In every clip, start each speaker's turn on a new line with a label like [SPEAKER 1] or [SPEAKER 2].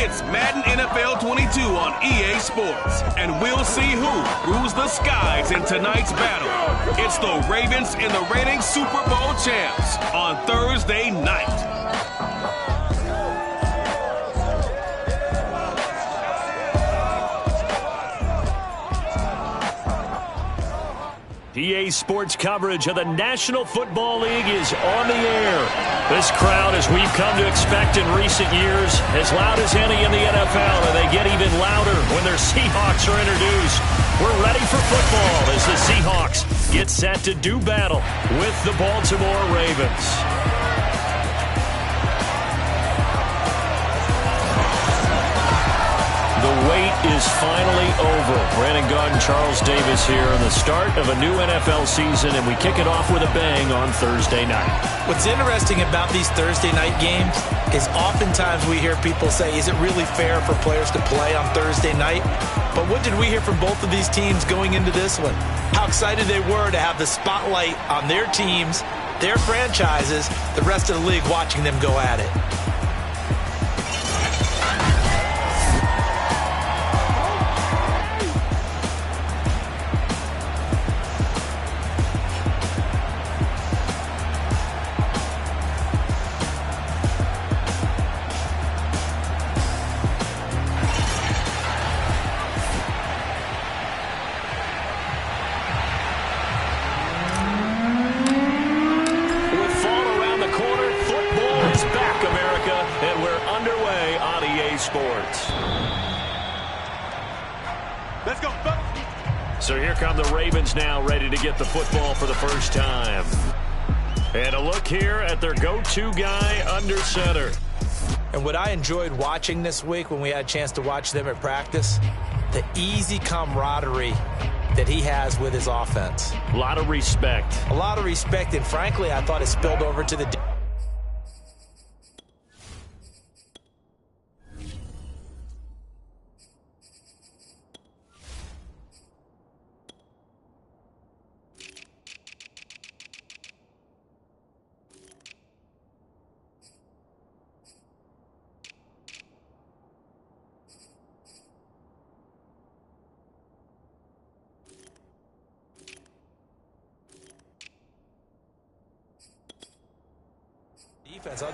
[SPEAKER 1] It's Madden NFL 22 on EA Sports, and we'll see who rules the skies in tonight's battle. It's the Ravens and the reigning Super Bowl champs on Thursday night.
[SPEAKER 2] EA Sports coverage of the National Football League is on the air. This crowd, as we've come to expect in recent years, as loud as any in the NFL, and they get even louder when their Seahawks are introduced. We're ready for football as the Seahawks get set to do battle with the Baltimore Ravens. The wait is finally over. Brandon Gaudin and Charles Davis here in the start of a new NFL season, and we kick it off with a bang on Thursday night.
[SPEAKER 3] What's interesting about these Thursday night games is oftentimes we hear people say, is it really fair for players to play on Thursday night? But what did we hear from both of these teams going into this one? How excited they were to have the spotlight on their teams, their franchises, the rest of the league watching them go at it.
[SPEAKER 2] So here come the Ravens now, ready to get the football for the first time. And a look here at their go-to guy under center.
[SPEAKER 3] And what I enjoyed watching this week when we had a chance to watch them at practice, the easy camaraderie that he has with his offense.
[SPEAKER 2] A lot of respect.
[SPEAKER 3] A lot of respect, and frankly, I thought it spilled over to the defense.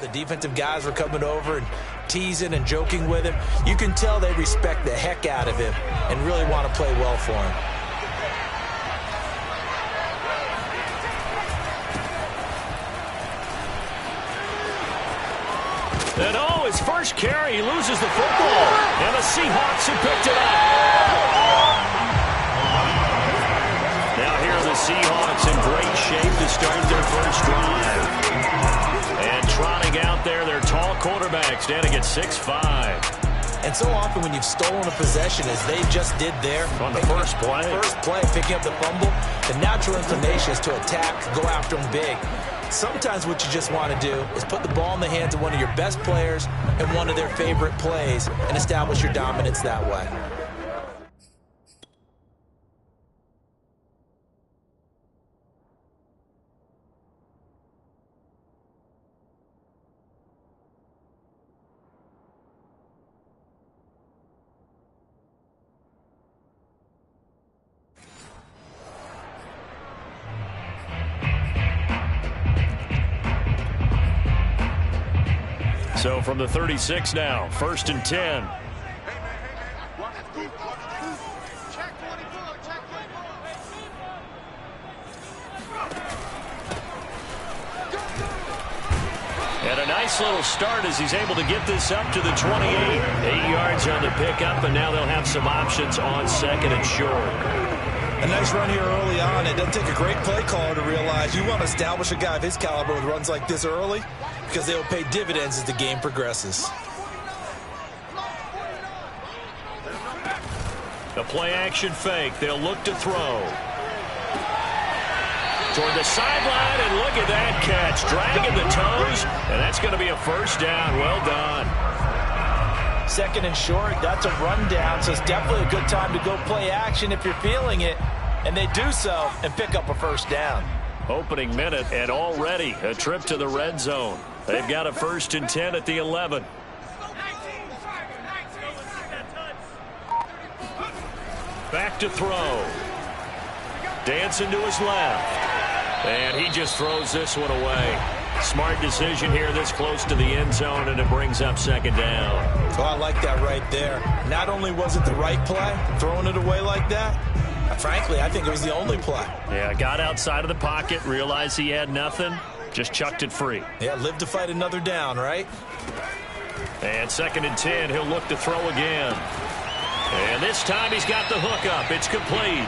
[SPEAKER 3] The defensive guys were coming over and teasing and joking with him. You can tell they respect the heck out of him and really want to play well for him.
[SPEAKER 2] And his first carry, he loses the football. And the Seahawks have picked it up. Now here are the Seahawks in great shape to start their first drive. And trotting out there, their tall quarterback standing at 6'5".
[SPEAKER 3] And so often when you've stolen a possession, as they just did there,
[SPEAKER 2] on the first play,
[SPEAKER 3] picking up the fumble, the natural inclination is to attack, go after them big. Sometimes what you just want to do is put the ball in the hands of one of your best players and one of their favorite plays and establish your dominance that way.
[SPEAKER 2] So from the 36 now, 1st and 10. And a nice little start as he's able to get this up to the 28. 8 yards on the pickup, and now they'll have some options on 2nd and short.
[SPEAKER 3] A nice run here early on. It doesn't take a great play caller to realize you want to establish a guy of his caliber with runs like this early, because they will pay dividends as the game progresses.
[SPEAKER 2] The play-action fake. They'll look to throw. Toward the sideline, and look at that catch. Dragging the toes, and that's going to be a first down. Well done.
[SPEAKER 3] 2nd and short, that's a rundown, so it's definitely a good time to go play action if you're feeling it. And they do so and pick up a first down.
[SPEAKER 2] Opening minute, and already a trip to the red zone. They've got a 1st and 10 at the 11. Back to throw. Dancing to his left. And he just throws this one away. Smart decision here this close to the end zone, and it brings up second down.
[SPEAKER 3] Oh, I like that right there. Not only was it the right play, throwing it away like that, frankly, I think it was the only play.
[SPEAKER 2] Yeah, got outside of the pocket, realized he had nothing, just chucked it free.
[SPEAKER 3] Yeah, live to fight another down, right?
[SPEAKER 2] And 2nd and 10, he'll look to throw again. And this time he's got the hook up. It's complete.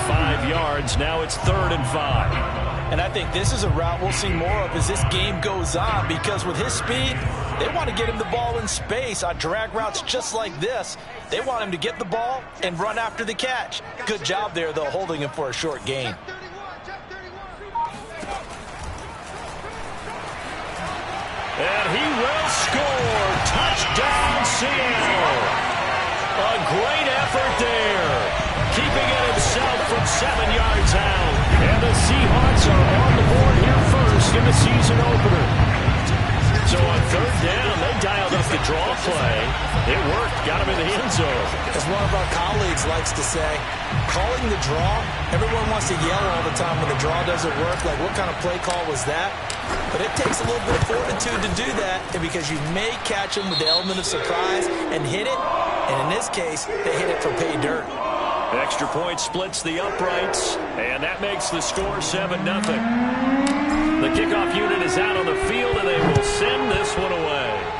[SPEAKER 2] 5 yards. Now it's 3rd and 5.
[SPEAKER 3] And I think this is a route we'll see more of as this game goes on, because with his speed, they want to get him the ball in space on drag routes just like this. They want him to get the ball and run after the catch. Good job there, though, holding him for a short gain.
[SPEAKER 2] And he will score. Touchdown, Seattle. A great effort there. Keeping it himself from 7 yards out. And the Seahawks are on the board here first in the season opener. So on 3rd down, they dialed up the draw play. It worked. Got him in the end zone.
[SPEAKER 3] As one of our colleagues likes to say, calling the draw, everyone wants to yell all the time when the draw doesn't work. Like, what kind of play call was that? But it takes a little bit of fortitude to do that, and because you may catch him with the element of surprise and hit it. And in this case, they hit it for pay dirt.
[SPEAKER 2] Extra point splits the uprights, and that makes the score 7-0. The kickoff unit is out on the field, and they will send this one away.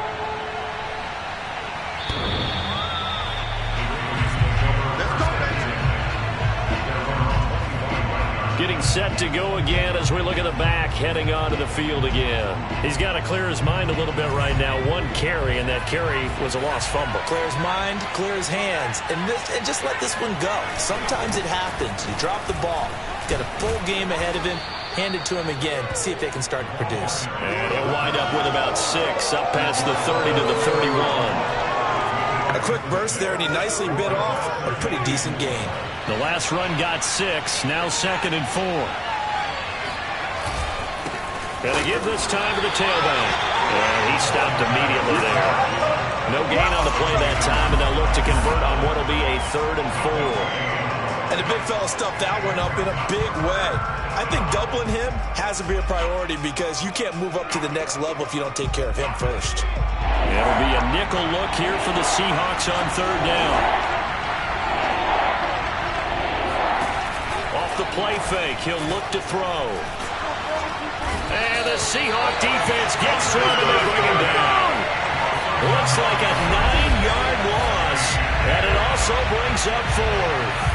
[SPEAKER 2] Getting set to go again as we look at the back, heading onto the field again. He's got to clear his mind a little bit right now. 1 carry, and that carry was a lost fumble.
[SPEAKER 3] Clear his mind, clear his hands, and just let this one go. Sometimes it happens. You drop the ball. Got a full game ahead of him. Hand it to him again. See if they can start to produce.
[SPEAKER 2] And he'll wind up with about 6, up past the 30 to the 31.
[SPEAKER 3] A quick burst there, and he nicely bit off a pretty decent gain.
[SPEAKER 2] The last run got 6, now 2nd and 4. And again this time to the tailback. And he stopped immediately there. No gain on the play that time, and they'll look to convert on what will be a 3rd and 4.
[SPEAKER 3] And the big fella stuffed that one up in a big way. I think doubling him has to be a priority, because you can't move up to the next level if you don't take care of him first.
[SPEAKER 2] It'll be a nickel look here for the Seahawks on 3rd down. Off the play fake, he'll look to throw. And the Seahawk defense gets to him, and they bring him down. Looks like a 9-yard loss, and it also brings up 4th.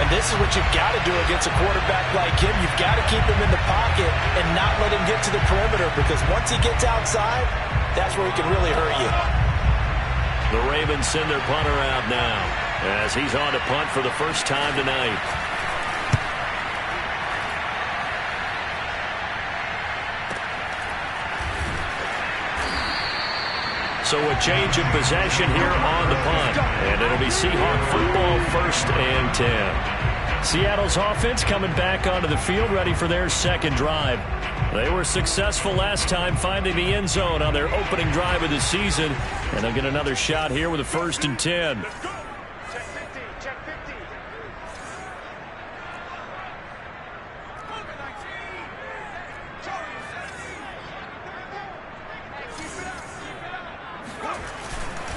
[SPEAKER 3] And this is what you've got to do against a quarterback like him. You've got to keep him in the pocket and not let him get to the perimeter, because once he gets outside, that's where he can really hurt you.
[SPEAKER 2] The Ravens send their punter out now as he's on to punt for the first time tonight. So a change of possession here on the punt. And it'll be Seahawk football, 1st and 10. Seattle's offense coming back onto the field, ready for their 2nd drive. They were successful last time finding the end zone on their opening drive of the season. And they'll get another shot here with a 1st and 10.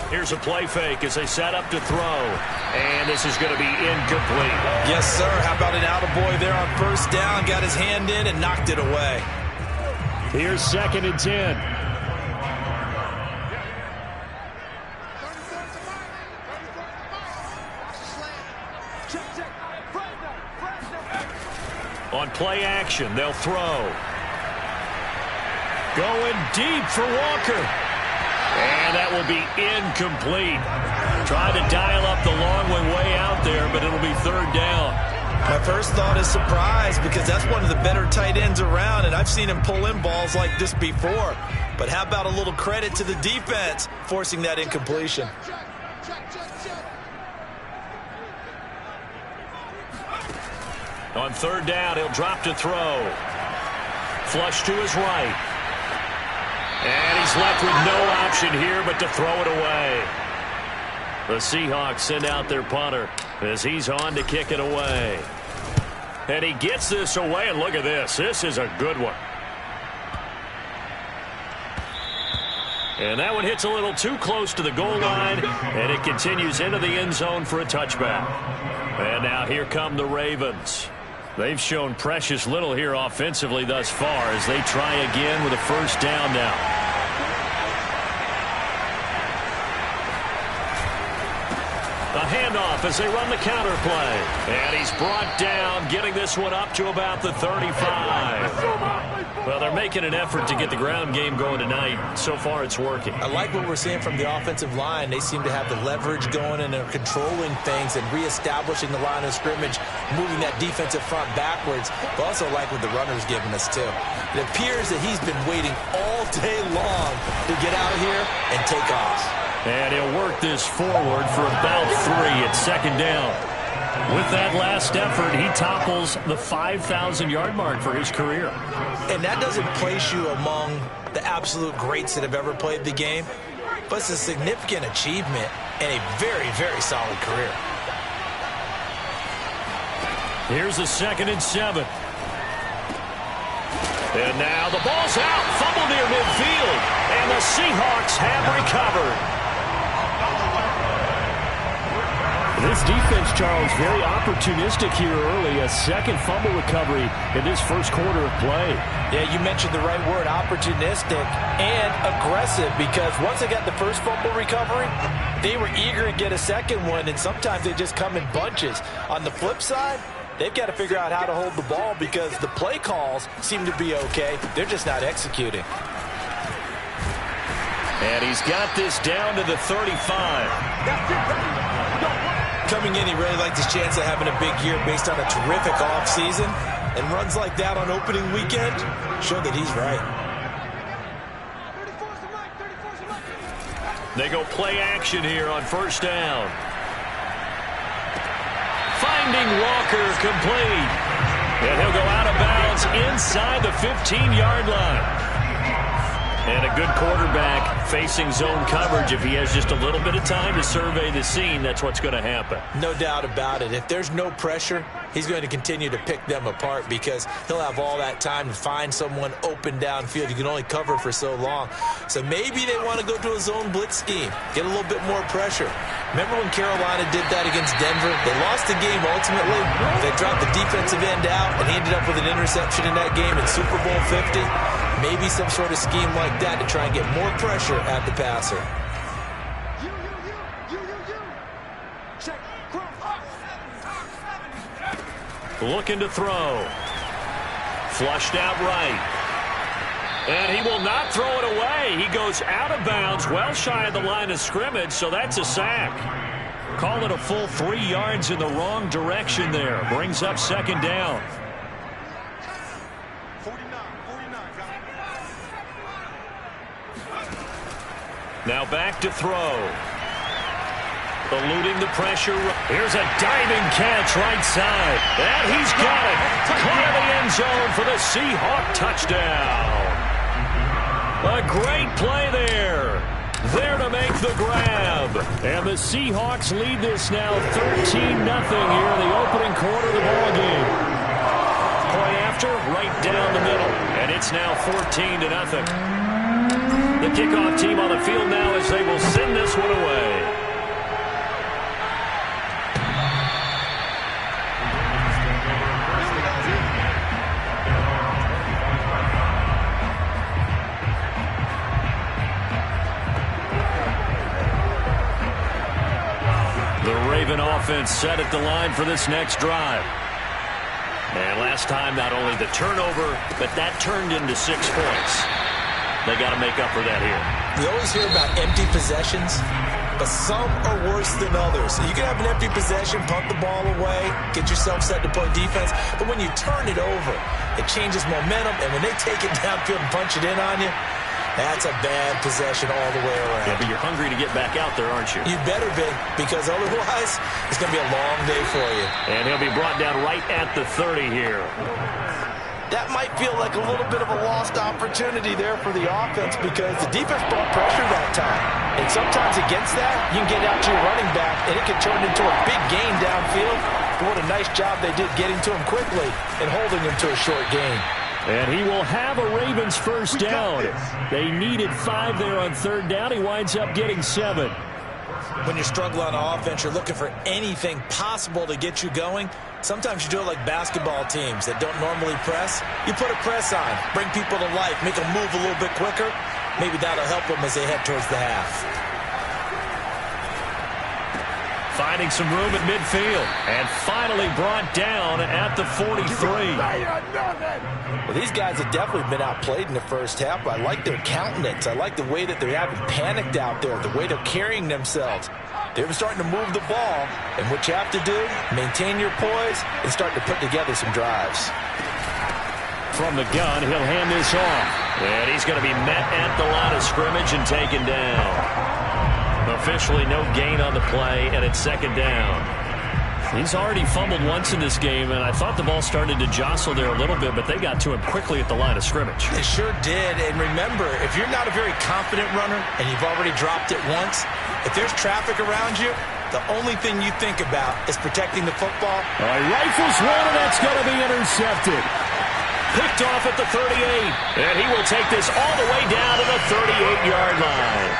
[SPEAKER 2] Here's a play fake as they set up to throw. And this is going to be incomplete.
[SPEAKER 3] Yes, sir. How about an attaboy there on 1st down? Got his hand in and knocked it away.
[SPEAKER 2] Here's 2nd and 10. On play action, they'll throw. Going deep for Walker. And that will be incomplete. Tried to dial up the long way out there, but it'll be 3rd down.
[SPEAKER 3] My first thought is surprise, because that's one of the better tight ends around, and I've seen him pull in balls like this before. But how about a little credit to the defense forcing that incompletion?
[SPEAKER 2] On 3rd down, he'll drop to throw. Flush to his right. And he's left with no option here but to throw it away. The Seahawks send out their punter. as he's on to kick it away. And he gets this away, and look at this. This is a good one. And that one hits a little too close to the goal line, and it continues into the end zone for a touchback. And now here come the Ravens. They've shown precious little here offensively thus far as they try again with a first down now. A handoff as they run the counter play. And he's brought down, getting this one up to about the 35. Well, they're making an effort to get the ground game going tonight. So far, it's working.
[SPEAKER 3] I like what we're seeing from the offensive line. They seem to have the leverage going, and they're controlling things and reestablishing the line of scrimmage, moving that defensive front backwards. But also like what the runner's giving us, too. It appears that he's been waiting all day long to get out here and take off.
[SPEAKER 2] And he'll work this forward for about 3 at second down. With that last effort, he topples the 5,000-yard mark for his career.
[SPEAKER 3] And that doesn't place you among the absolute greats that have ever played the game, but it's a significant achievement and a very, very solid career.
[SPEAKER 2] Here's a 2nd and 7. And now the ball's out, fumble near midfield, and the Seahawks have recovered.
[SPEAKER 4] This defense, Charles, very opportunistic here early. A second fumble recovery in this first quarter of play.
[SPEAKER 3] Yeah, you mentioned the right word, opportunistic and aggressive, because once they got the first fumble recovery, they were eager to get a second one, and sometimes they just come in bunches. On the flip side, they've got to figure out how to hold the ball because the play calls seem to be okay. They're just not executing.
[SPEAKER 2] And he's got this down to the 35.
[SPEAKER 3] Coming in, he really liked his chance of having a big year based on a terrific offseason. And runs like that on opening weekend show that he's right.
[SPEAKER 2] They go play action here on first down. Finding Walker complete. And he'll go out of bounds inside the 15-yard line. And a good quarterback facing zone coverage. If he has just a little bit of time to survey the scene, that's what's going to happen.
[SPEAKER 3] No doubt about it. If there's no pressure, he's going to continue to pick them apart because he'll have all that time to find someone open downfield. You can only cover for so long. So maybe they want to go to a zone blitz scheme, get a little bit more pressure. Remember when Carolina did that against Denver? They lost the game ultimately. They dropped the defensive end out, and he ended up with an interception in that game in Super Bowl 50. Maybe some sort of scheme like that to try and get more pressure at the passer.
[SPEAKER 2] Looking to throw. Flushed out right. And he will not throw it away. He goes out of bounds, well shy of the line of scrimmage, so that's a sack. Call it a full 3 yards in the wrong direction there. Brings up second down. Now back to throw. Eluding the pressure. Here's a diving catch right side. And he's got it. Caught in the end zone for the Seahawk touchdown. A great play there. There to make the grab. And the Seahawks lead this now 13-0 here in the opening quarter of the ballgame. Point after, right down the middle. And it's now 14-0. The kickoff team on the field now as they will send this one away. The Raven offense set at the line for this next drive. And last time, not only the turnover, but that turned into 6 points. They got to make up for that here.
[SPEAKER 3] We always hear about empty possessions, but some are worse than others. You can have an empty possession, punt the ball away, get yourself set to play defense, but when you turn it over, it changes momentum, and when they take it downfield and punch it in on you, that's a bad possession all the way around.
[SPEAKER 2] Yeah, but you're hungry to get back out there, aren't you?
[SPEAKER 3] You better be, because otherwise, it's going to be a long day for you.
[SPEAKER 2] And he'll be brought down right at the 30 here.
[SPEAKER 3] That might feel like a little bit of a lost opportunity there for the offense because the defense brought pressure that time. And sometimes against that, you can get out to your running back, and it can turn into a big gain downfield. But what a nice job they did getting to him quickly and holding him to a short gain.
[SPEAKER 2] And he will have a Ravens first down. They needed 5 there on third down. He winds up getting 7.
[SPEAKER 3] When you're struggling on offense, you're looking for anything possible to get you going. Sometimes you do it like basketball teams that don't normally press. You put a press on, bring people to life, make them move a little bit quicker. Maybe that'll help them as they head towards the half.
[SPEAKER 2] Finding some room at midfield. And finally brought down at the 43.
[SPEAKER 3] Well, these guys have definitely been outplayed in the first half. I like their countenance. I like the way that they're having panicked out there, the way they're carrying themselves. They're starting to move the ball. And what you have to do, maintain your poise and start to put together some drives.
[SPEAKER 2] From the gun, he'll hand this off. And he's going to be met at the line of scrimmage and taken down. Officially no gain on the play, and it's second down. He's already fumbled once in this game, and I thought the ball started to jostle there a little bit, but they got to him quickly at the line of scrimmage.
[SPEAKER 3] They sure did, and remember, if you're not a very confident runner and you've already dropped it once, if there's traffic around you, the only thing you think about is protecting the football.
[SPEAKER 2] All right, rifles one, and that's going to be intercepted. Picked off at the 38, and he will take this all the way down to the 38-yard line.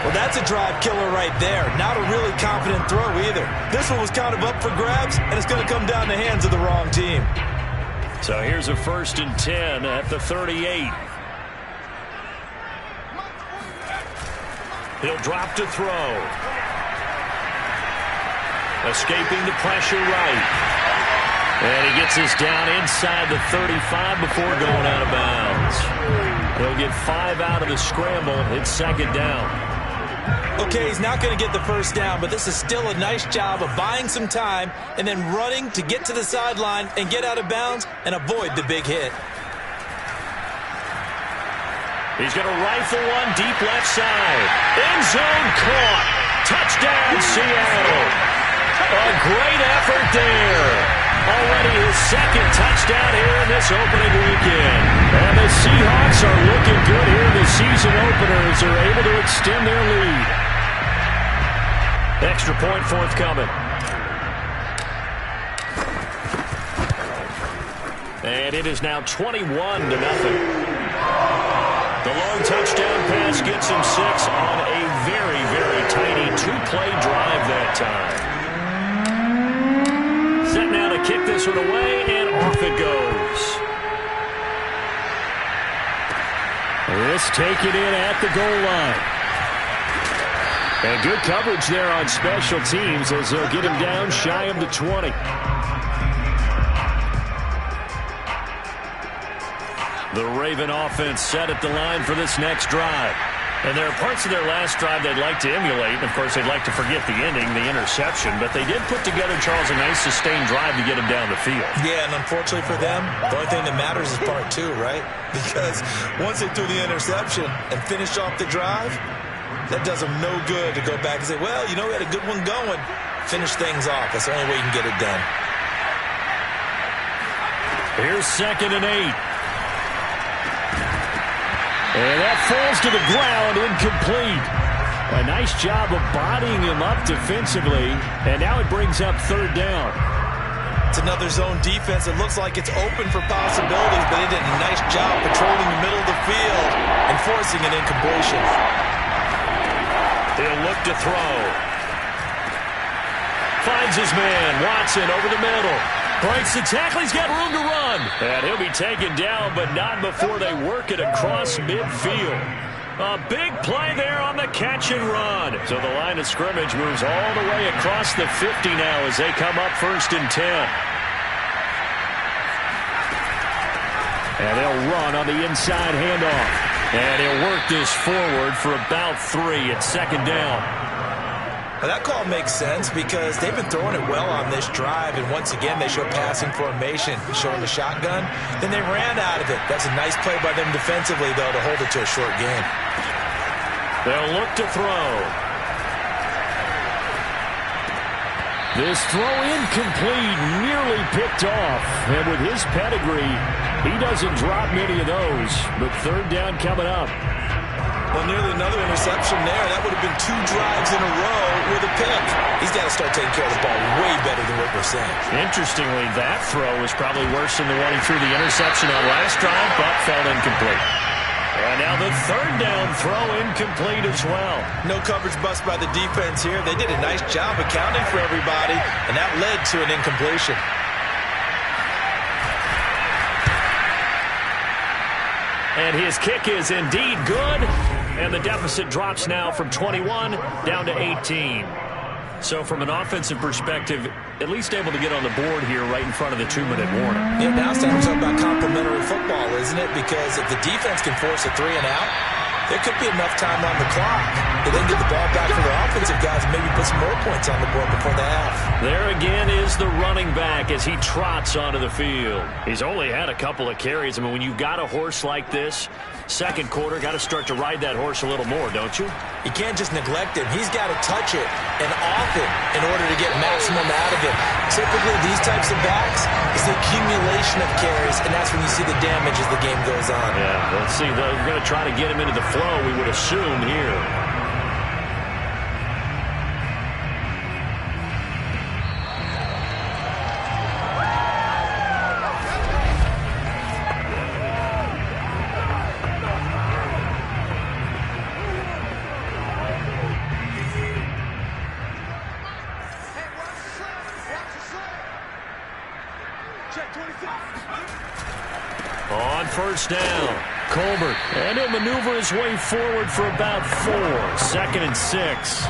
[SPEAKER 3] Well, that's a drive killer right there. Not a really confident throw either. This one was kind of up for grabs, and it's going to come down the hands of the wrong team.
[SPEAKER 2] So here's a 1st and 10 at the 38. He'll drop to throw. Escaping the pressure right. And he gets this down inside the 35 before going out of bounds. He'll get 5 out of the scramble. It's second down.
[SPEAKER 3] Okay, he's not going to get the first down, but this is still a nice job of buying some time and then running to get to the sideline and get out of bounds and avoid the big hit.
[SPEAKER 2] He's going to rifle one deep left side. End zone caught. Touchdown, Seattle. A great effort there. Already his second touchdown here in this opening weekend. And the Seahawks are looking good here in the season opener as they're able to extend their lead. Extra point forthcoming. And it is now 21-0. The long touchdown pass gets him 6 on a very, very tiny 2-play drive that time. Set now to kick this one away, and off it goes. This taken in at the goal line. And good coverage there on special teams as they'll get him down shy of the 20. The Raven offense set at the line for this next drive. And there are parts of their last drive they'd like to emulate. And, of course, they'd like to forget the ending, the interception. But they did put together, Charles, a nice sustained drive to get him down the field.
[SPEAKER 3] Yeah, and unfortunately for them, the only thing that matters is part 2, right? Because once they threw the interception and finished off the drive, that does them no good to go back and say, well, you know, we had a good one going. Finish things off. That's the only way you can get it done.
[SPEAKER 2] Here's 2nd and 8. And that falls to the ground, incomplete. A nice job of bodying him up defensively, and now it brings up 3rd down.
[SPEAKER 3] It's another zone defense. It looks like it's open for possibilities, but they did a nice job patrolling the middle of the field and forcing an incompletion.
[SPEAKER 2] He'll look to throw. Finds his man, Watson, over the middle. Breaks the tackle, he's got room to run. And he'll be taken down, but not before they work it across midfield. A big play there on the catch and run. So the line of scrimmage moves all the way across the 50 now as they come up 1st and 10. And they'll run on the inside handoff. And he'll work this forward for about 3 at 2nd down.
[SPEAKER 3] Well, that call makes sense because they've been throwing it well on this drive, and once again they show passing formation, showing the shotgun. Then they ran out of it. That's a nice play by them defensively, though, to hold it to a short gain.
[SPEAKER 2] They'll look to throw. This throw incomplete, nearly picked off. And with his pedigree, he doesn't drop many of those. But 3rd down coming up.
[SPEAKER 3] Well, nearly another interception there. That would have been 2 drives in a row with a pick. He's got to start taking care of the ball way better than what we're saying.
[SPEAKER 2] Interestingly, that throw was probably worse than the one he threw the interception on last drive, but fell incomplete. And now the third down throw incomplete as well.
[SPEAKER 3] No coverage bust by the defense here. They did a nice job accounting for everybody, and that led to an incompletion.
[SPEAKER 2] And his kick is indeed good. And the deficit drops now from 21 down to 18. So from an offensive perspective, at least able to get on the board here right in front of the 2-minute warning.
[SPEAKER 3] Yeah, now it's time to talk about complementary football, isn't it? Because if the defense can force a 3 and out, there could be enough time on the clock to then get the ball back for the offensive guys and maybe put some more points on the board before the half.
[SPEAKER 2] There again is the running back as he trots onto the field. He's only had a couple of carries. I mean, when you've got a horse like this, second quarter, got to start to ride that horse a little more, don't you?
[SPEAKER 3] You can't just neglect him. He's got to touch it, and often, in order to get maximum out of him. Typically, these types of backs, it's the accumulation of carries, and that's when you see the damage as the game goes on.
[SPEAKER 2] Yeah, let's see. They're going to try to get him into the flow, we would assume, here. On first down, Colbert, and he'll maneuver his way forward for about 4. 2nd and 6.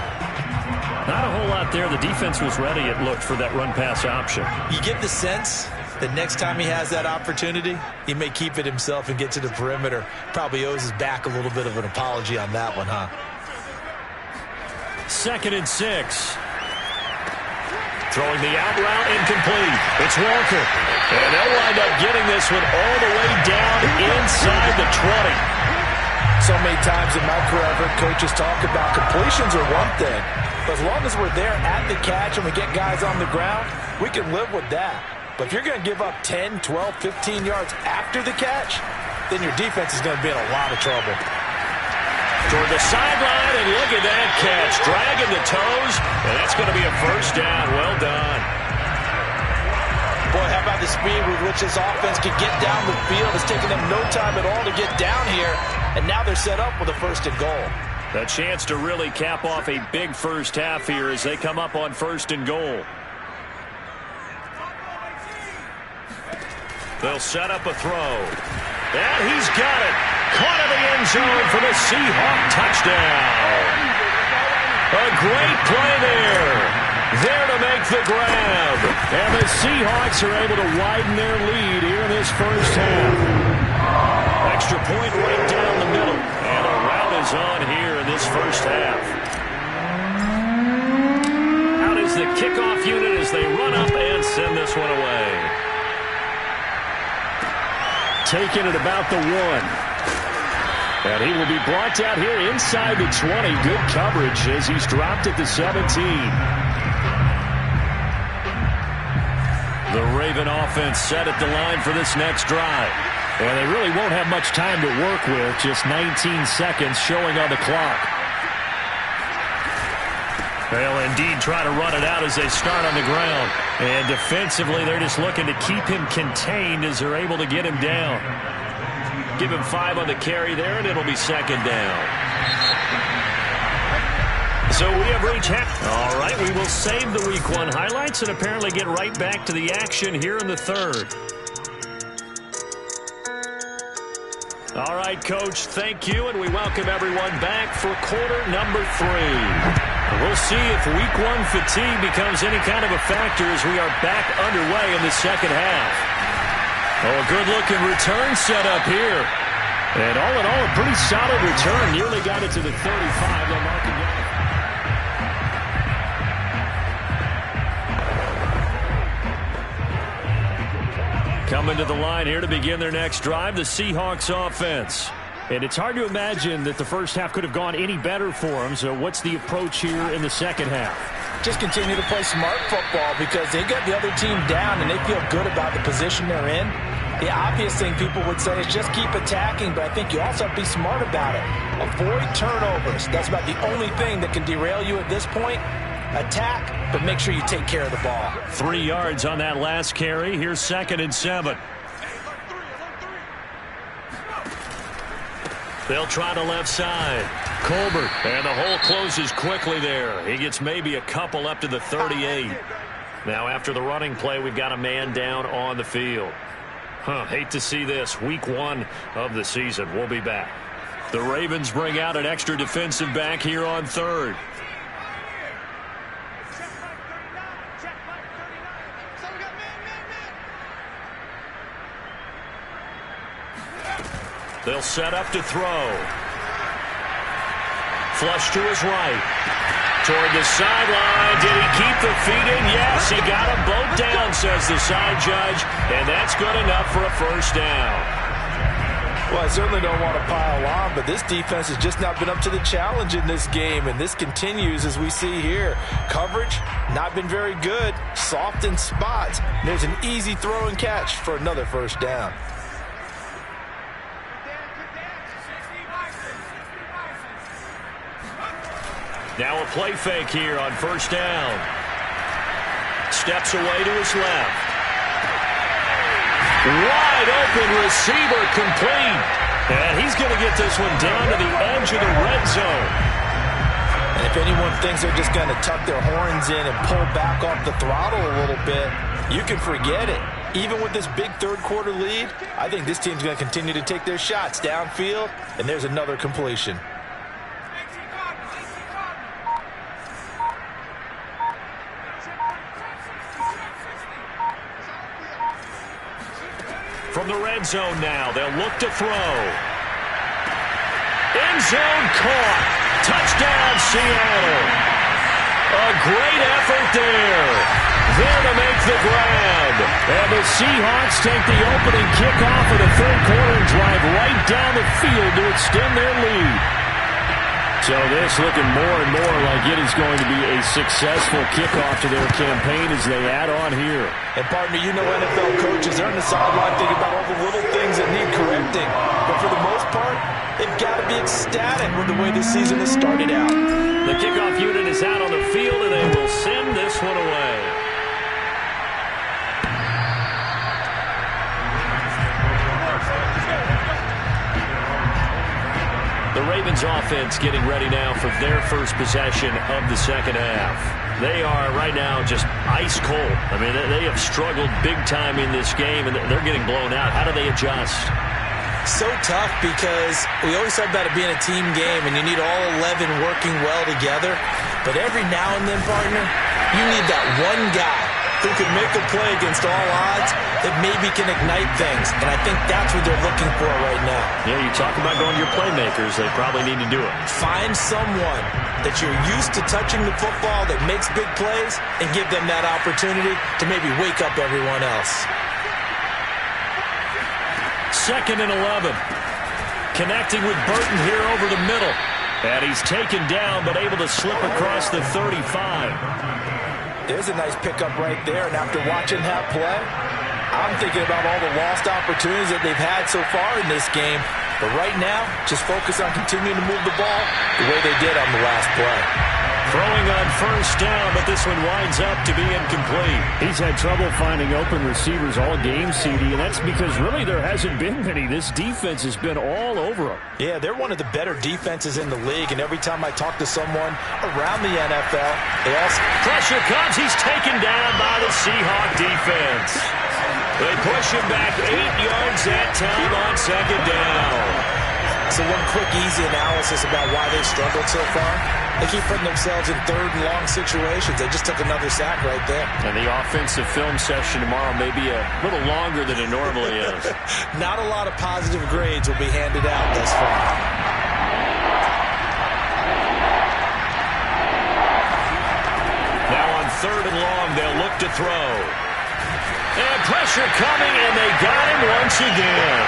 [SPEAKER 2] Not a whole lot there. The defense was ready, it looked, for that run-pass option.
[SPEAKER 3] You get the sense that next time he has that opportunity, he may keep it himself and get to the perimeter. Probably owes his back a little bit of an apology on that one, huh?
[SPEAKER 2] 2nd and 6. Throwing the out route incomplete. It's Walker. And they'll wind up getting this one all the way down inside the 20.
[SPEAKER 3] So many times in my career I've heard coaches talk about completions are one thing. But as long as we're there at the catch and we get guys on the ground, we can live with that. But if you're going to give up 10, 12, 15 yards after the catch, then your defense is going to be in a lot of trouble.
[SPEAKER 2] Toward the sideline, and look at that catch. Dragging the toes, and that's going to be a first down. Well done.
[SPEAKER 3] Boy, how about the speed with which this offense can get down the field? It's taken them no time at all to get down here, and now they're set up with a 1st and goal.
[SPEAKER 2] A chance to really cap off a big first half here as they come up on 1st and goal. They'll set up a throw. And he's got it. Caught in the end zone for the Seahawk touchdown. A great play there. There to make the grab. And the Seahawks are able to widen their lead here in this first half. Extra point right down the middle. And a rout is on here in this first half. Out is the kickoff unit as they run up and send this one away. Taking it about the 1. And he will be brought out here inside the 20. Good coverage as he's dropped at the 17. The Raven offense set at the line for this next drive. And they really won't have much time to work with. Just 19 seconds showing on the clock. They'll indeed try to run it out as they start on the ground. And defensively, they're just looking to keep him contained as they're able to get him down. Give him 5 on the carry there, and it'll be 2nd down. So we have reached half. All right, we will save the Week 1 highlights and apparently get right back to the action here in the 3rd. All right, Coach, thank you, and we welcome everyone back for quarter number 3. We'll see if Week 1 fatigue becomes any kind of a factor as we are back underway in the second half. Oh, a good-looking return set up here. And all in all, a pretty solid return. Nearly got it to the 35. They'll mark it down. Coming to the line here to begin their next drive, the Seahawks offense. And it's hard to imagine that the first half could have gone any better for them. So what's the approach here in the second half?
[SPEAKER 3] Just continue to play smart football because they got the other team down and they feel good about the position they're in. The obvious thing people would say is just keep attacking, but I think you also have to be smart about it. Avoid turnovers. That's about the only thing that can derail you at this point. Attack, but make sure you take care of the ball.
[SPEAKER 2] 3 yards on that last carry. Here's 2nd and 7. They'll try the left side. Colbert, and the hole closes quickly there. He gets maybe a couple up to the 38. Now after the running play, we've got a man down on the field. Hate to see this. Week 1 of the season. We'll be back. The Ravens bring out an extra defensive back here on 3rd. They'll set up to throw. Flush to his right. Toward the sideline. Did he keep the feet in? Yes, he got them both down, says the side judge. And that's good enough for a first down.
[SPEAKER 3] Well, I certainly don't want to pile on, but this defense has just not been up to the challenge in this game, and this continues as we see here. Coverage, not been very good. Soft in spots. There's an easy throw and catch for another first down.
[SPEAKER 2] Now a play fake here on first down. Steps away to his left. Wide open receiver complete. And he's going to get this one down to the edge of the red zone.
[SPEAKER 3] And if anyone thinks they're just going to tuck their horns in and pull back off the throttle a little bit, you can forget it. Even with this big third quarter lead, I think this team's going to continue to take their shots downfield, and there's another completion.
[SPEAKER 2] From the red zone now, they'll look to throw. End zone caught. Touchdown, Seattle. A great effort there. There to make the grab. And the Seahawks take the opening kickoff of the third quarter and drive right down the field to extend their lead. So this looking more and more like it is going to be a successful kickoff to their campaign as they add on here.
[SPEAKER 3] And partner, you know NFL coaches, they're on the sideline thinking about all the little things that need correcting. But for the most part, they've got to be ecstatic with the way this season has started out.
[SPEAKER 2] The kickoff unit is out on the field, and they will send this one away. The Ravens offense getting ready now for their first possession of the second half. They are right now just ice cold. I mean, they have struggled big time in this game, and they're getting blown out. How do they adjust?
[SPEAKER 3] So tough because we always talk about it being a team game, and you need all 11 working well together. But every now and then, partner, you need that one guy who can make a play against all odds that maybe can ignite things. And I think that's what they're looking for right now.
[SPEAKER 2] Yeah, you talk about going to your playmakers. They probably need to do it.
[SPEAKER 3] Find someone that you're used to touching the football that makes big plays and give them that opportunity to maybe wake up everyone else.
[SPEAKER 2] 2nd and 11. Connecting with Burton here over the middle. And he's taken down but able to slip across the 35.
[SPEAKER 3] There's a nice pickup right there, and after watching that play, I'm thinking about all the lost opportunities that they've had so far in this game. But right now, just focus on continuing to move the ball the way they did on the last play.
[SPEAKER 2] Throwing on first down, but this one winds up to be incomplete.
[SPEAKER 4] He's had trouble finding open receivers all game, CD, and that's because really there hasn't been many. This defense has been all over them.
[SPEAKER 3] Yeah, they're one of the better defenses in the league, and every time I talk to someone around the NFL, they ask...
[SPEAKER 2] Pressure comes. He's taken down by the Seahawk defense. They push him back 8 yards that time on second down.
[SPEAKER 3] So one quick, easy analysis about why they struggled so far. They keep putting themselves in third and long situations. They just took another sack right there.
[SPEAKER 2] And the offensive film session tomorrow may be a little longer than it normally is.
[SPEAKER 3] Not a lot of positive grades will be handed out thus far.
[SPEAKER 2] Now on 3rd and long, they'll look to throw. And pressure coming, and they got him once again.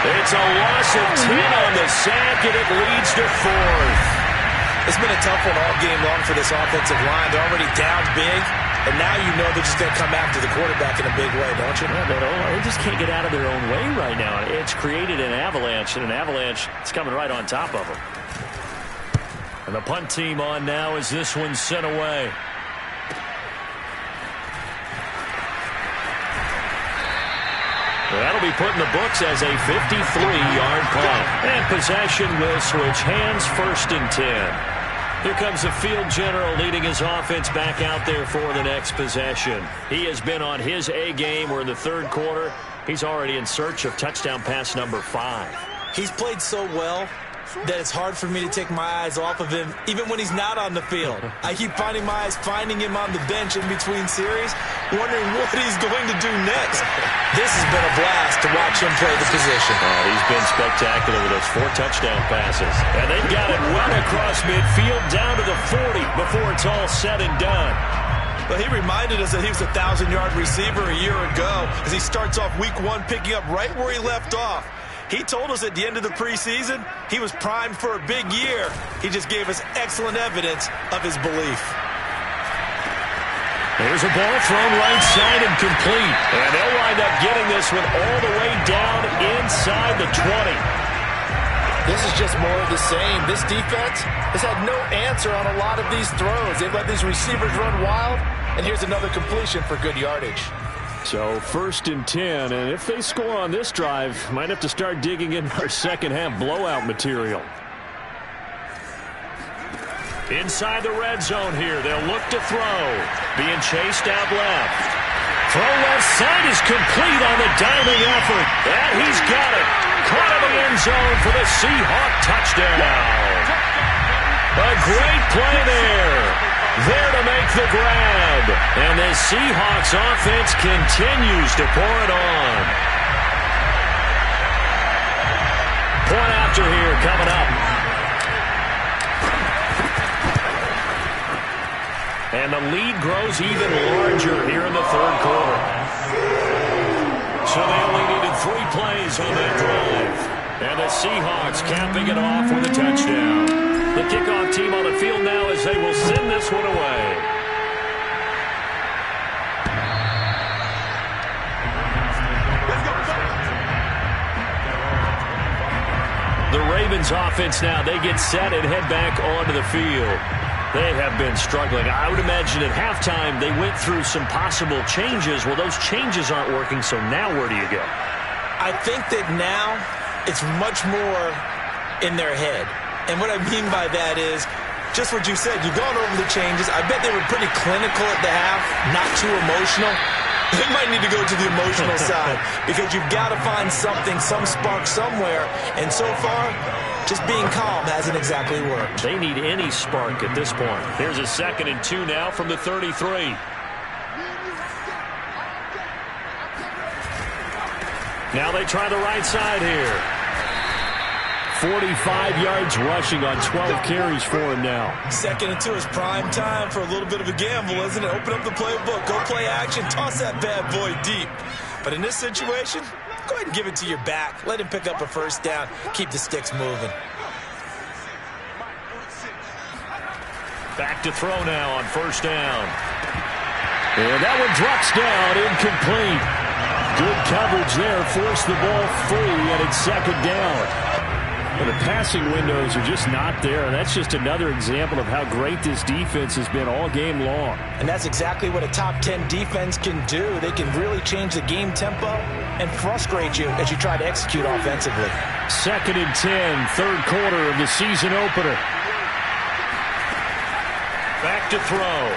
[SPEAKER 2] It's a loss of 10 on the sack, and it leads to 4th.
[SPEAKER 3] It's been a tough one all game long for this offensive line. They're already down big, And now you know they're just going to come after the quarterback in a big way, don't you?
[SPEAKER 2] Yeah, they just can't get out of their own way right now. It's created an avalanche, and an avalanche is coming right on top of them. And the punt team on now as this one's sent away. That'll be put in the books as a 53-yard punt. And possession will switch hands, 1st and 10. Here comes the field general leading his offense back out there for the next possession. He has been on his A game. We're in the 3rd quarter. He's already in search of touchdown pass number 5.
[SPEAKER 3] He's played so well that it's hard for me to take my eyes off of him, even when he's not on the field. I keep finding him on the bench in between series, wondering what he's going to do next. This has been a blast to watch him play the position.
[SPEAKER 2] Oh, he's been spectacular with those 4 touchdown passes. And they've got it well across midfield down to the 40 before it's all said and done.
[SPEAKER 3] But he reminded us that he was a 1,000-yard receiver a year ago as he starts off week 1 picking up right where he left off. He told us at the end of the preseason he was primed for a big year. He just gave us excellent evidence of his belief.
[SPEAKER 2] There's a ball thrown right side and complete. And they'll wind up getting this one all the way down inside the 20.
[SPEAKER 5] This is just more of the same. This defense has had no answer on a lot of these throws. They've let these receivers run wild, and here's another completion for good yardage.
[SPEAKER 4] So 1st and 10, and if they score on this drive, might have to start digging in our second-half blowout material.
[SPEAKER 2] Inside the red zone here, they'll look to throw. Being chased out left. Throw left side is complete on the diving effort. And he's got it. Caught in the end zone for the Seahawk touchdown. A great play there. There to make the grab. And the Seahawks offense continues to pour it on. Point after here coming up. And the lead grows even larger here in the 3rd quarter. So they only needed 3 plays on that drive. And the Seahawks capping it off with a touchdown. The kickoff team on the field now as they will send this one away. The Ravens offense now, they get set and head back onto the field. They have been struggling. I would imagine at halftime they went through some possible changes. Well, those changes aren't working, so now where do you go?
[SPEAKER 3] I think that now it's much more in their head. And what I mean by that is just what you said. You've gone over the changes. I bet they were pretty clinical at the half, not too emotional. They might need to go to the emotional side because you've got to find something, some spark somewhere. And so far, just being calm hasn't exactly worked.
[SPEAKER 2] They need any spark at this point. Here's a 2nd and 2 now from the 33. Now they try the right side here.
[SPEAKER 4] 45 yards rushing on 12 carries for him now.
[SPEAKER 3] 2nd and 2 is prime time for a little bit of a gamble, isn't it? Open up the playbook, go play action, toss that bad boy deep. But in this situation, go ahead and give it to your back. Let him pick up a 1st down. Keep the sticks moving.
[SPEAKER 2] Back to throw now on 1st down. And that one drops down, incomplete. Good coverage there, forced the ball free, and it's 2nd down.
[SPEAKER 4] Well, the passing windows are just not there, and that's just another example of how great this defense has been all game long.
[SPEAKER 3] And that's exactly what a top 10 defense can do. They can really change the game tempo and frustrate you as you try to execute offensively.
[SPEAKER 4] 2nd and 10, 3rd quarter of the season opener.
[SPEAKER 2] Back to throw.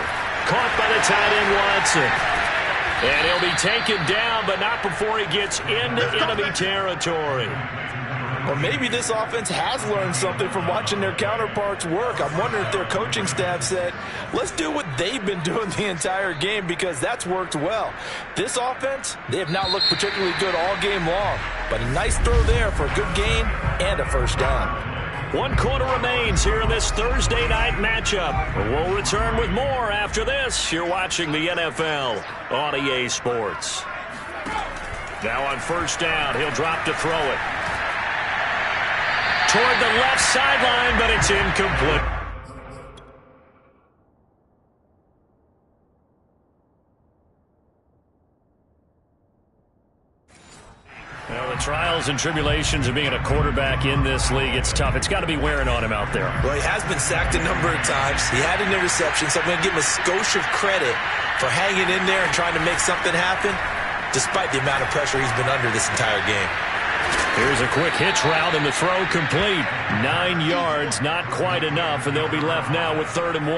[SPEAKER 2] Caught by the tight end Watson. And he'll be taken down, but not before he gets into enemy territory.
[SPEAKER 3] Or maybe this offense has learned something from watching their counterparts work. I'm wondering if their coaching staff said, let's do what they've been doing the entire game because that's worked well. This offense, they have not looked particularly good all game long. But a nice throw there for a good gain and a 1st down.
[SPEAKER 2] 1 quarter remains here in this Thursday night matchup. We'll return with more after this. You're watching the NFL on EA Sports. Now on 1st down, he'll drop to throw it. Toward the left sideline, but it's incomplete. The trials and tribulations of being a quarterback in this league, it's tough. It's got to be wearing on him out there.
[SPEAKER 3] Well, he has been sacked a number of times. He had an interception, so I'm going to give him a skosh of credit for hanging in there and trying to make something happen, despite the amount of pressure he's been under this entire game.
[SPEAKER 2] Here's a quick hitch route, and the throw complete. 9 yards, not quite enough, and they'll be left now with 3rd and 1.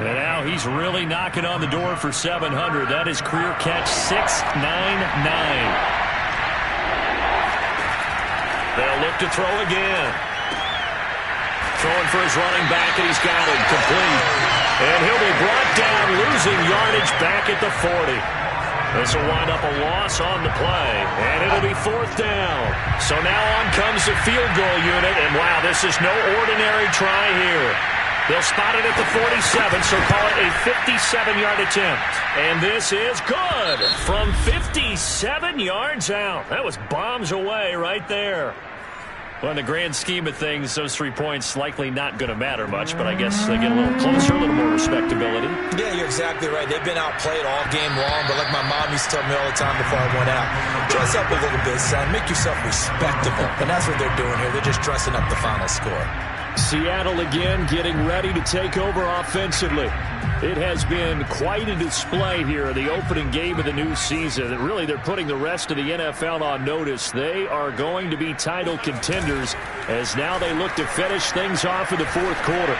[SPEAKER 2] And now he's really knocking on the door for 700. That is career catch 699. They'll look to throw again. Throwing for his running back, and he's got it complete. And he'll be brought down, losing yardage back at the 40. This will wind up a loss on the play, and it'll be 4th down. So now on comes the field goal unit, and wow, this is no ordinary try here. They'll spot it at the 47, so call it a 57-yard attempt. And this is good from 57 yards out. That was bombs away right there. Well, in the grand scheme of things, those 3 points likely not going to matter much, but I guess they get a little closer, a little more respectability.
[SPEAKER 3] Yeah, you're exactly right. They've been outplayed all game long, but like my mom used to tell me all the time before I went out, dress up a little bit, son. Make yourself respectable. And that's what they're doing here. They're just dressing up the final score.
[SPEAKER 2] Seattle again getting ready to take over offensively. It has been quite a display here, the opening game of the new season. Really, they're putting the rest of the NFL on notice. They are going to be title contenders as now they look to finish things off in the 4th quarter.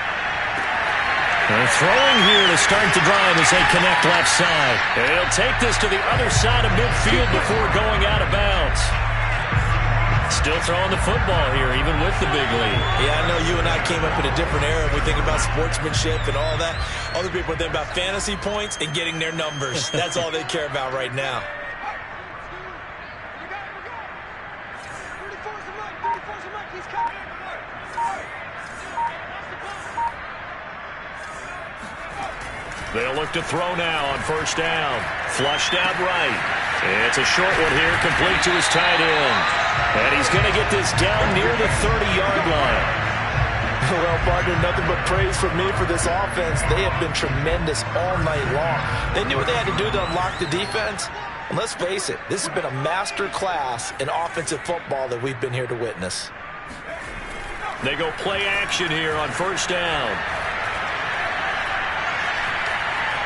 [SPEAKER 2] And throwing here to start the drive as they connect left side. And he'll take this to the other side of midfield before going out of bounds. Still throwing the football here, even with the big lead.
[SPEAKER 3] Yeah, I know you and I came up in a different era. We think about sportsmanship and all that. Other people think about fantasy points and getting their numbers. That's all they care about right now.
[SPEAKER 2] They'll look to throw now on 1st down. Flushed out right. It's a short one here, complete to his tight end. And he's going to get this down near the 30-yard line.
[SPEAKER 3] Well, partner, nothing but praise from me for this offense. They have been tremendous all night long. They knew what they had to do to unlock the defense. And let's face it, this has been a master class in offensive football that we've been here to witness.
[SPEAKER 2] They go play action here on 1st down.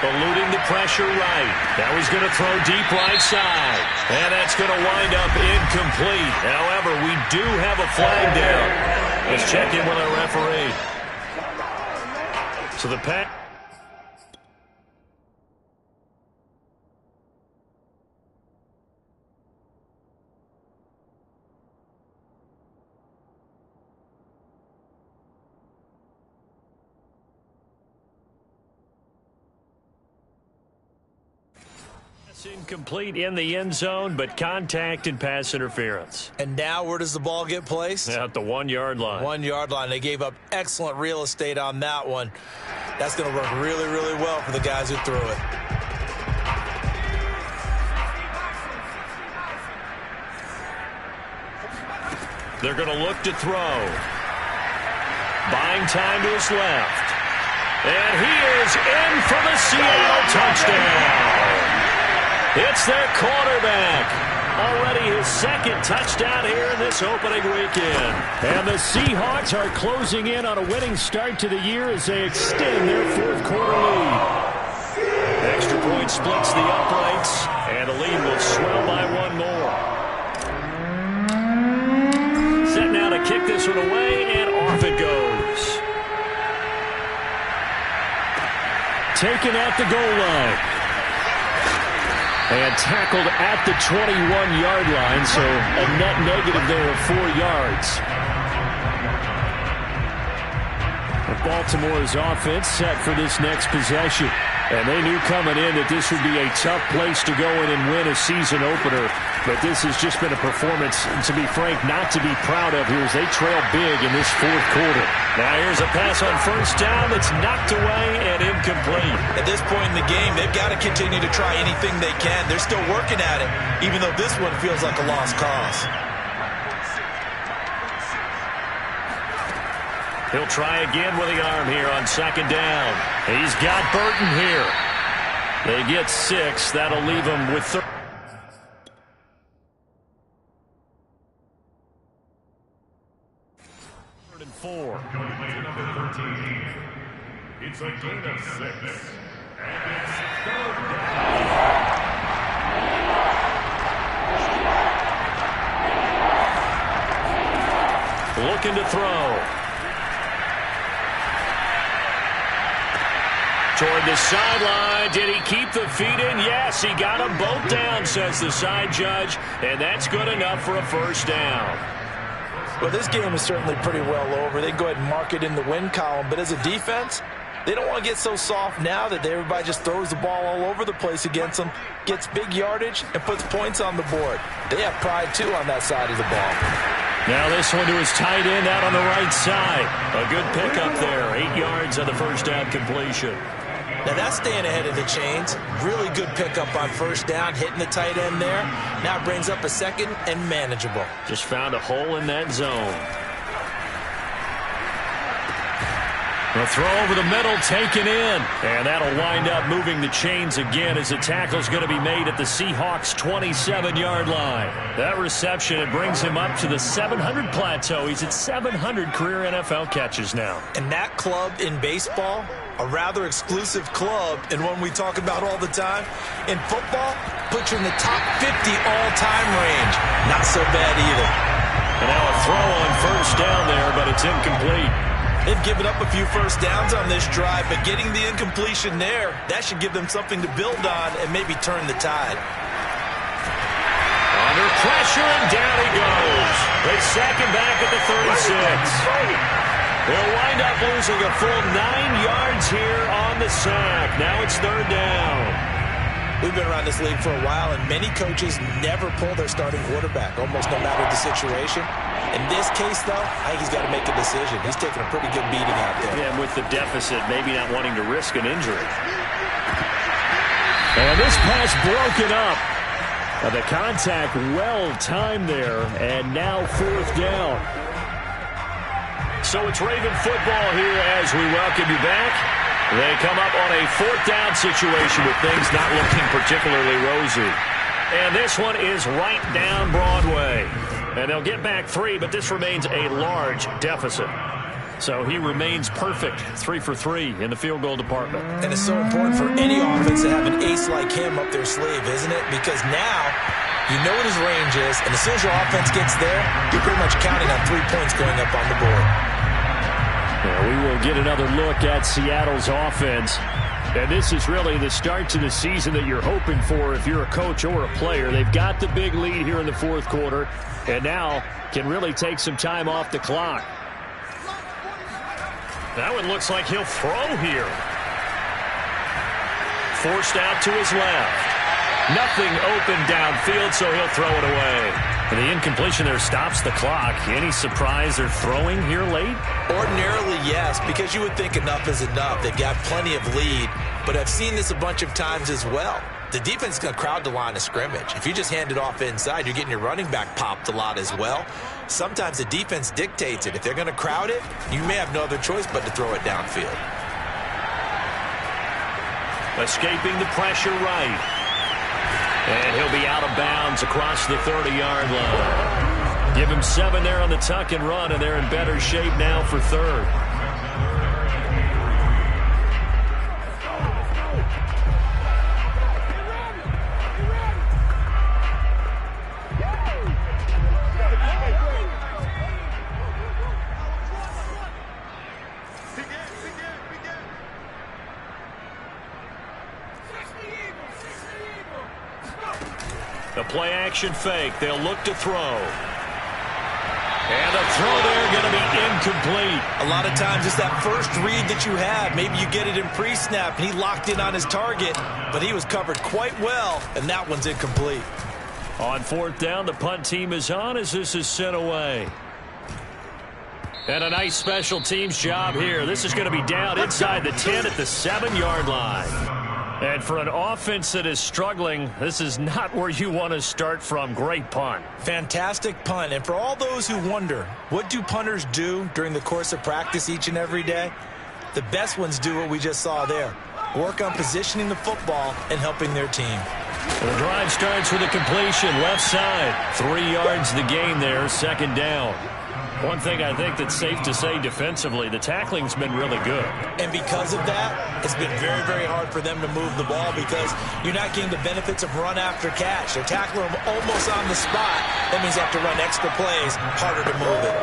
[SPEAKER 2] Eluding the pressure right. Now he's going to throw deep right side. And that's going to wind up incomplete. However, we do have a flag down. Let's check in with our referee. So the pass. Incomplete in the end zone, but contact and pass interference.
[SPEAKER 3] And now where does the ball get placed?
[SPEAKER 2] At the 1-yard line.
[SPEAKER 3] 1-yard line. They gave up excellent real estate on that one. That's going to work really, really well for the guys who threw it.
[SPEAKER 2] They're going to look to throw. Buying time to his left. And he is in for the Seattle touchdown. It's their quarterback. Already his 2nd touchdown here in this opening weekend. And the Seahawks are closing in on a winning start to the year as they extend their 4th quarter lead. Extra point splits the uprights, and the lead will swell by 1 more. Set now to kick this one away, and off it goes. Taken at the goal line. And tackled at the 21-yard line, so a net negative there of 4 yards. Baltimore's offense set for this next possession. And they knew coming in that this would be a tough place to go in and win a season opener. But this has just been a performance, to be frank, not to be proud of here as they trail big in this 4th quarter. Now here's a pass on 1st down that's knocked away and incomplete.
[SPEAKER 3] At this point in the game, they've got to continue to try anything they can. They're still working at it, even though this one feels like a lost cause.
[SPEAKER 2] He'll try again with the arm here on 2nd down. He's got Burton here. They get 6. That'll leave him with 30.
[SPEAKER 6] It's a gain of 6. And it's 3rd down.
[SPEAKER 2] Looking to throw. Toward the sideline. Did he keep the feet in? Yes, he got them both down, says the side judge. And that's good enough for a 1st down.
[SPEAKER 3] Well, this game is certainly pretty well over. They go ahead and mark it in the win column. But as a defense, they don't want to get so soft now that everybody just throws the ball all over the place against them, gets big yardage, and puts points on the board. They have pride, too, on that side of the ball.
[SPEAKER 2] Now this one to his tight end out on the right side. A good pickup there. 8 yards on the 1st down completion.
[SPEAKER 3] Now that's staying ahead of the chains. Really good pickup on 1st down, hitting the tight end there. Now it brings up a 2nd and manageable.
[SPEAKER 2] Just found a hole in that zone. The throw over the middle, taken in. And that'll wind up moving the chains again as the tackle's going to be made at the Seahawks' 27-yard line. That reception, it brings him up to the 700 plateau. He's at 700 career NFL catches now.
[SPEAKER 3] And that club in baseball, a rather exclusive club and one we talk about all the time. In football, puts you in the top 50 all-time range. Not so bad either.
[SPEAKER 2] And now a throw on 1st down there, but it's incomplete.
[SPEAKER 3] They've given up a few 1st downs on this drive, but getting the incompletion there, that should give them something to build on and maybe turn the tide.
[SPEAKER 2] Under pressure, and down he goes. They sack him back at the 36. They'll wind up losing a full 9 yards here on the sack. Now it's 3rd down.
[SPEAKER 3] We've been around this league for a while, and many coaches never pull their starting quarterback, almost no matter the situation. In this case, though, I think he's got to make a decision. He's taking a pretty good beating out there.
[SPEAKER 2] Yeah, and with the deficit, maybe not wanting to risk an injury. And this pass broken up. The contact well timed there, and now 4th down. So it's Raven football here as we welcome you back. They come up on a 4th down situation with things not looking particularly rosy. And this one is right down Broadway. And they'll get back 3, but this remains a large deficit. So he remains perfect, 3 for 3 in the field goal department.
[SPEAKER 3] And it's so important for any offense to have an ace like him up their sleeve, isn't it? Because now you know what his range is, and as soon as your offense gets there, you're pretty much counting on 3 points going up on the board.
[SPEAKER 2] Well, we will get another look at Seattle's offense. And this is really the start to the season that you're hoping for if you're a coach or a player. They've got the big lead here in the 4th quarter, and now can really take some time off the clock. That one looks like he'll throw here. Forced out to his left. Nothing open downfield, so he'll throw it away. And the incompletion there stops the clock. Any surprise they're throwing here late?
[SPEAKER 3] Ordinarily, yes, because you would think enough is enough. They've got plenty of lead, but I've seen this a bunch of times as well. The defense is going to crowd the line of scrimmage. If you just hand it off inside, you're getting your running back popped a lot as well. Sometimes the defense dictates it. If they're going to crowd it, you may have no other choice but to throw it downfield.
[SPEAKER 2] Escaping the pressure right. And he'll be out of bounds across the 30-yard line. Give him 7 there on the tuck and run, and they're in better shape now for 3rd. The play-action fake. They'll look to throw. And the throw there going to be incomplete.
[SPEAKER 3] A lot of times it's that first read that you have. Maybe you get it in pre-snap, and he locked in on his target, but he was covered quite well, and that one's incomplete.
[SPEAKER 2] On 4th down, the punt team is on as this is sent away. And a nice special teams job here. This is going to be down inside the 10 at the 7-yard line. And for an offense that is struggling, this is not where you want to start from. Great punt.
[SPEAKER 3] Fantastic punt. And for all those who wonder, what do punters do during the course of practice each and every day? The best ones do what we just saw there. Work on positioning the football and helping their team.
[SPEAKER 2] The drive starts with a completion left side. 3 yards the gain there, 2nd down. One thing I think that's safe to say defensively, the tackling's been really good.
[SPEAKER 3] And because of that, it's been very, very hard for them to move the ball because you're not getting the benefits of run after catch. They're tackling them almost on the spot. That means they have to run extra plays, harder to move it.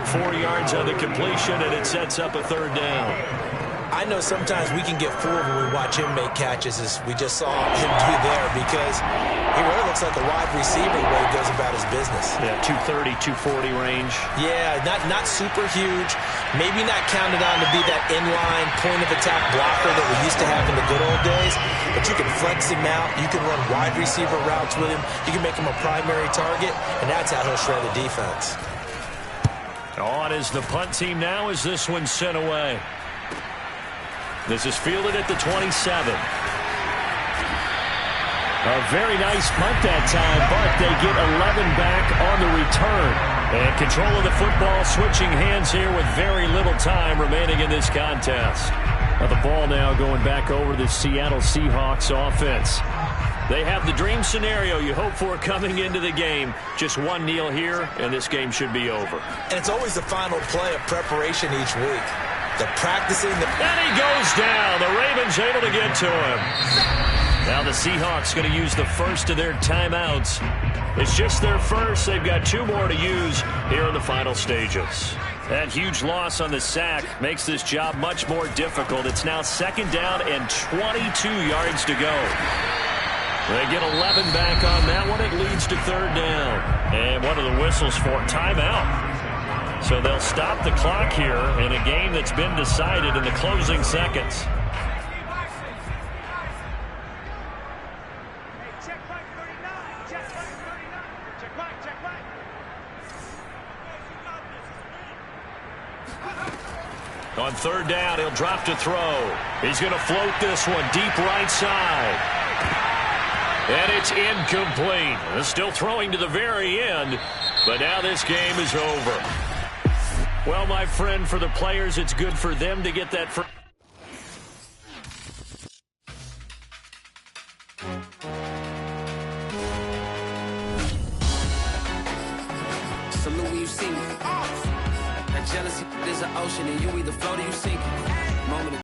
[SPEAKER 2] 4 yards on the completion, and it sets up a third down.
[SPEAKER 3] I know sometimes we can get fooled when we watch him make catches, as we just saw him do there, because he really looks like a wide receiver the way he goes about his business.
[SPEAKER 2] Yeah, 230, 240 range.
[SPEAKER 3] Yeah, not super huge. Maybe not counted on to be that inline point-of-attack blocker that we used to have in the good old days, but you can flex him out. You can run wide receiver routes with him. You can make him a primary target, and that's how he'll shred the defense.
[SPEAKER 2] On is the punt team now as this one's sent away. This is fielded at the 27. A very nice punt that time, but they get 11 back on the return. And control of the football switching hands here with very little time remaining in this contest. Now the ball now going back over the Seattle Seahawks offense. They have the dream scenario you hope for coming into the game. Just one kneel here, and this game should be over.
[SPEAKER 3] And it's always the final play of preparation each week. The practicing.
[SPEAKER 2] And he goes down. The Ravens able to get to him. Now the Seahawks going to use the first of their timeouts. It's just their first. They've got 2 more to use here in the final stages. That huge loss on the sack makes this job much more difficult. It's now 2nd down and 22 yards to go. They get 11 back on that one. It leads to 3rd down. And one of the whistles for timeout. So they'll stop the clock here in a game that's been decided in the closing seconds. On 3rd down, he'll drop to throw. He's going to float this one deep right side. And it's incomplete. They're still throwing to the very end, but now this game is over. Well, my friend, for the players, it's good for them to get that first.
[SPEAKER 7] Salute when you see me. That jealousy is an ocean, and you either float or you sink. Moment of